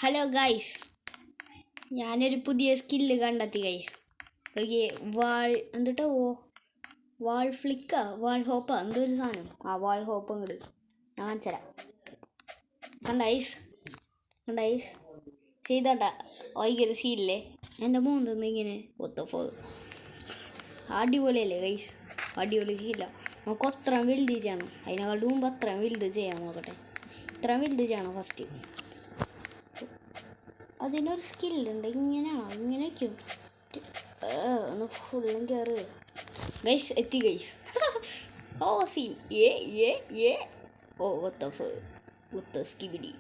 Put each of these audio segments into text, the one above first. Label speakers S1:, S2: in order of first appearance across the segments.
S1: Hello guys, ഞാനൊരു പുതിയ skill കണ്ടെത്തി ഗൈസ്. ഓക്കെ, എന്തിട്ടോ വാൾ ഫ്ലിക്കാ വാൾ ഹോപ്പാ എന്തൊരു സാധനം. വാൾ ഹോപ്പ് അങ്ങോട്ട് ഞാൻ കാണിച്ചുതരാം. കണ്ടൈസ് ചെയ്താട്ടാ ഭയങ്കര സീനില്ലേ. എൻ്റെ മോൻ ഇങ്ങനെ ഒത്തഫോ അടിപൊളിയല്ലേ ഗൈസ്, അടിപൊളി സീല. നമുക്ക് അത്രയും വലുത് ചെയ്യണം, അതിനെക്കാളും മുമ്പ് അത്രയും വലുത് ചെയ്യാൻ നോക്കട്ടെ. ഇത്രയും വലുത് ചെയ്യണം ഫസ്റ്റ്. അതിനൊരു സ്കില്ലുണ്ട്, ഇങ്ങനെയാണോ ഇങ്ങനെ വയ്ക്കും. ഒന്ന് ഫുള്ളും കയറ് ഗൈസ്. എത്തി ഗൈസ്. ഓ സീൻ ഏ ഓ ഒത്ത സ്കിബിഡി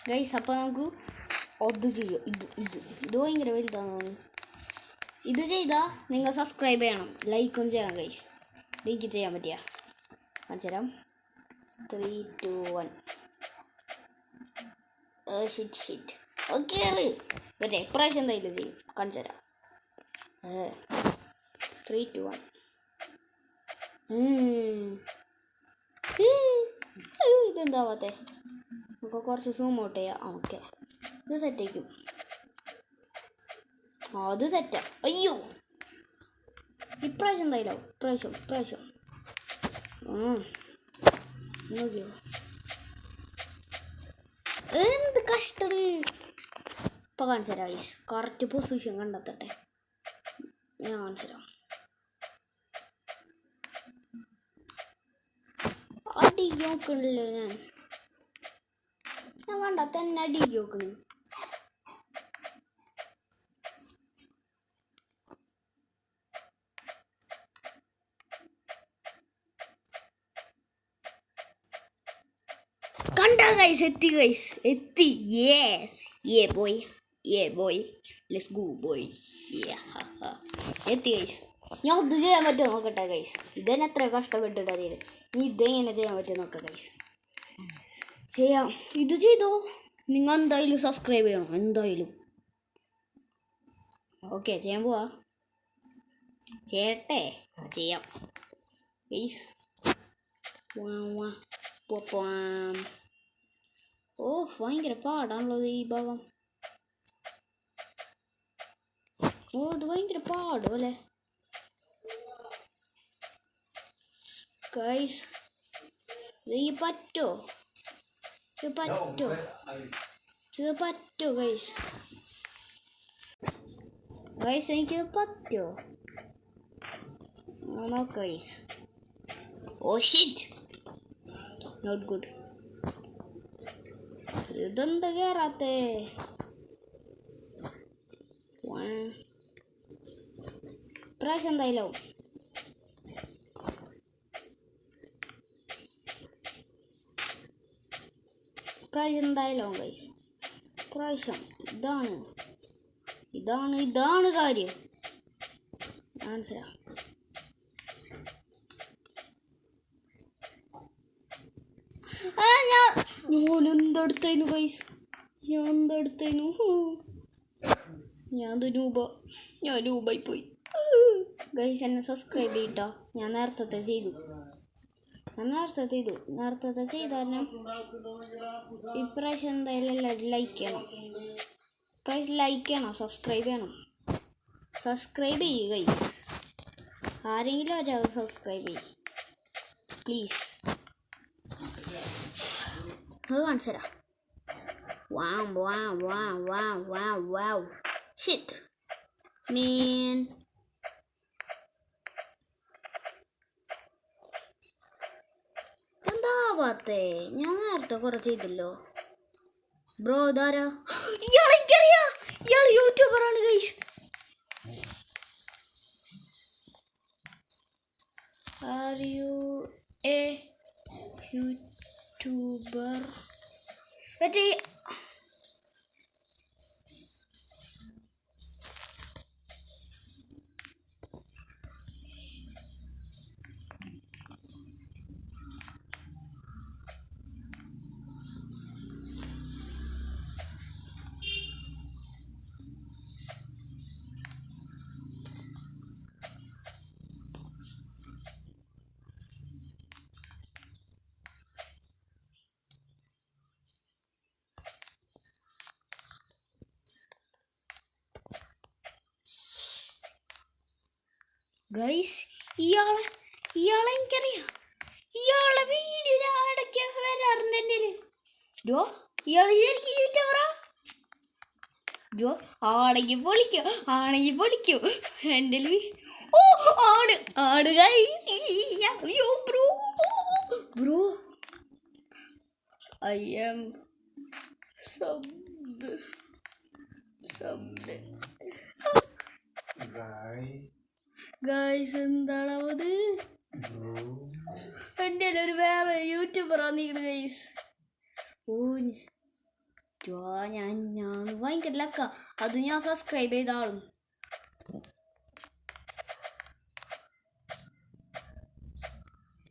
S1: ഗൈസ്. അപ്പോൾ നമുക്ക് അത് ചെയ്യാം. ഇത് ഭയങ്കര വലുതാന്ന് തോന്നുന്നു. ഇത് ചെയ്താൽ നിങ്ങൾ സബ്സ്ക്രൈബ് ചെയ്യണം, ലൈക്കും ചെയ്യണം ഗൈസ്. എനിക്ക് ചെയ്യാൻ പറ്റിയ കാണിച്ചു തരാം. 3, 2, 1. ഷിറ്റ് ഓക്കെ മറ്റേ ഇപ്രാവശ്യം എന്തായാലും ചെയ്യും, കാണിച്ചു തരാം. 3, 2, 1. ഇതെന്താവാത്തെ? നമുക്ക് കുറച്ച് സൂം ഔട്ട് ചെയ്യാം. ഓക്കെ, ഇത് സെറ്റായിരിക്കും. അത് സെറ്റാ. അയ്യോ, ഇപ്രാവശ്യം എന്തായാലും ഇപ്രാവശ്യം നോക്കിയോ. എന്ത് കഷ്ടത്. ഇപ്പം കാണിച്ചു തരാം ഗൈസ്. കറക്റ്റ് പൊസിഷൻ കണ്ടെത്തട്ടെ, ഞാൻ കാണിച്ചു തരാം. അടിക്ക് നോക്കണില്ലേ ഞാൻ കണ്ടാ തന്നെ അടിക്ക് നോക്കണ്. കണ്ടാ ഗൈസ്, എത്തി. Boy let's go boy. എത്തി ഗൈസ്. ഞാൻ ഇത് ചെയ്യാൻ പറ്റുമോ നോക്കട്ടെ ഗൈസ്. ഇതന്നെ എത്ര കഷ്ടപ്പെട്ടിട്ട് അറിയില്ല. നീ ഇതെങ്ങനെ ചെയ്യാൻ പറ്റുമോ നോക്കാം ഗൈസ്. ചെയ്യാം. ഇത് ചെയ്തോ. നിങ്ങൾ എന്തായാലും സബ്സ്ക്രൈബ് ചെയ്യണം, എന്തായാലും. ഓക്കെ, ചെയ്യാൻ പോവാ. ചെയ്യട്ടെ, ചെയ്യാം ഗൈസ്. ഓ ഭയങ്കര പാടാണുള്ളത് ഈ ഭാഗം. ഓ ഇത് ഭയങ്കര പാടും അല്ലേ ഗൈസ്. ഇത് പറ്റോ ഗൈസ്. എനിക്കിത് പറ്റോ നോക്കാം guys. Oh shit, not good. ഇതെന്താ കേറാത്തേ? പ്രാവശ്യം എന്തായാലും ഗൈസ്. പ്രാവശ്യം ഇതാണ് കാര്യം. മനസ്സിലാ. ഞാൻ എന്തെടുത്തേനു ഗൈസ്, ഞാൻ രൂപായി പോയി ഗൈസ്. എന്നെ സബ്സ്ക്രൈബ് ചെയ്തിട്ടോ. ഞാൻ നേരത്തെ ചെയ്തു കാരണം ഇപ്രാവശ്യം എന്തായാലും എല്ലാവരും ലൈക്ക് ചെയ്യണം, സബ്സ്ക്രൈബ് ചെയ്യുക ഗൈസ്. ആരെങ്കിലും ഒരാൾ സബ്സ്ക്രൈബ് ചെയ്യും പ്ലീസ്. അത് കാണിച്ചു തരാം. Wow. Shit, man. എന്താവാത്തേ? ഞാൻ നേരത്തെ കുറെ ചെയ്തല്ലോ ബ്രോ. ഇതാരാ? ഇയാളെനിക്കറിയാം, ഇയാൾ യൂട്യൂബറാണ് guys. Are you a YouTuber? മറ്റേ ഗൈസ് ഇയാളെ എനിക്കറിയാം. ഇയാളെ വീഡിയോ ഞാൻ ഇടയ്ക്ക് വരാറുണ്ട് എൻ്റെ ഇയാള് ശരിക്കും യൂട്യൂബറാ. ആണെങ്കിൽ പൊളിക്കോ എൻ്റെ ആണ് guys. Bro I am guys എന്താണത്? എൻ്റെ ഒരു വേറെ യൂട്യൂബർ വന്നിരിക്കുന്നു ഗൈസ്. ഞാൻ ഭയങ്കര ലക്ക. അത് ഞാൻ സബ്സ്ക്രൈബ് ചെയ്ത ആളും.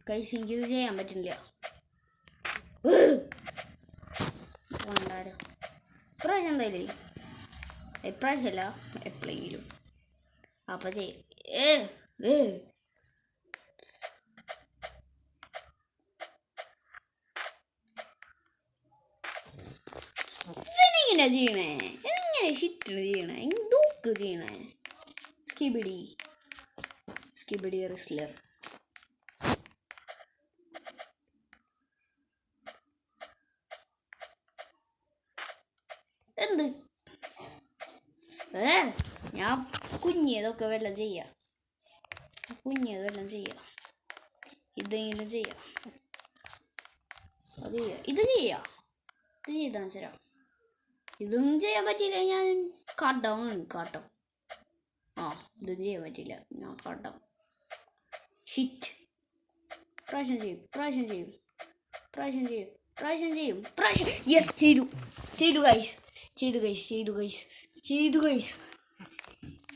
S1: ഗൈസ് എനിക്കിത് ചെയ്യാൻ പറ്റില്ല. ഇപ്രാവശ്യം എന്തായാലും ഇപ്രാവശ്യമല്ല എപ്പോഴെങ്കിലും അപ്പൊ ചെയ്യും. ഇവനെങ്ങനെ ചെയ്യണേ? എങ്ങനെ ഷിറ്റാണ് ചെയ്യണേ? എന്തൊക്കെ ചെയ്യണേ? സ്കിബിഡി റിസ്ലർ. എന്ത് ഞാൻ കുഞ്ഞിയതൊക്കെ വല്ലതും ചെയ്യാം. ഇതെങ്കിലും ചെയ്യാം. ഇത് ചെയ്താൽ തരാം. ഇതൊന്നും ചെയ്യാൻ പറ്റില്ല. ഞാൻ കാട്ടം. ഇതൊന്നും ചെയ്യാൻ പറ്റില്ല. ഞാൻ കാട്ടം. ഷിറ്റ്. പ്രാവശ്യം ചെയ്യും. യെസ് ചെയ്തു ഗൈസ്.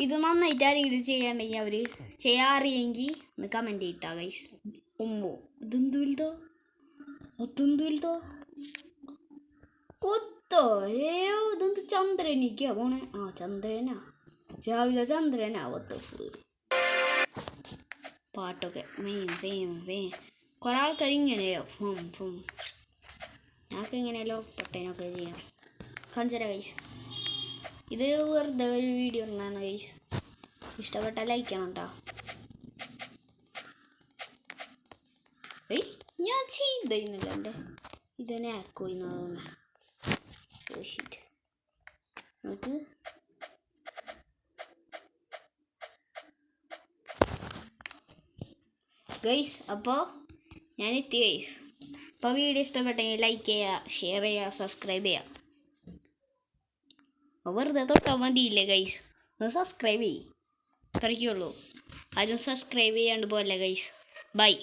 S1: ഇത് നന്നായിട്ട് ആരെങ്കിലും ചെയ്യാണ്ടെങ്കിൽ അവര് ചെയ്യാറിയെങ്കിൽ ഒന്ന് കമന്റ് ചെയ്യിട്ടാ ഗൈസ്. ഇതെന്ത് വലുതോ കൊത്തോ? ഇതെന്ത് ചന്ദ്രനിക്കാ പോണേ? ചന്ദ്രനാ. രാവിലെ ചന്ദ്രനാ. പാട്ടൊക്കെ കുറെ ആൾക്കാർ ഇങ്ങനെയോ ഞങ്ങൾക്ക് ഇങ്ങനെയല്ലോ പട്ടേനൊക്കെ ചെയ്യണം. കാണിച്ചുതരാം ഗൈസ്. ഇത് വെറുതെ ഒരു വീഡിയോ ഉണ്ടാണ് ഗൈസ്. ഇഷ്ടപ്പെട്ടാൽ ലൈക്ക് ചെയ്യണം കേട്ടോ. ഞാൻ ചെയ്തില്ല. എൻ്റെ ഇതന്നെ ആക്കോയിന്ന് തോന്നുന്നു. നമുക്ക് ഗൈസ് അപ്പോൾ ഞാൻ എത്തി ഗൈസ്. അപ്പോൾ വീഡിയോ ഇഷ്ടപ്പെട്ടെങ്കിൽ ലൈക്ക് ചെയ്യുക, ഷെയർ ചെയ്യുക, സബ്സ്ക്രൈബ് ചെയ്യുക. വെറുതെ തൊട്ടാൽ മതിയില്ലേ ഗൈസ്? ഒന്ന് സബ്സ്ക്രൈബ് ചെയ്യും. ഇത്രയ്ക്കുള്ളൂ. ആരും സബ്സ്ക്രൈബ് ചെയ്യാണ്ട് പോലെ ഗൈസ്. ബൈ.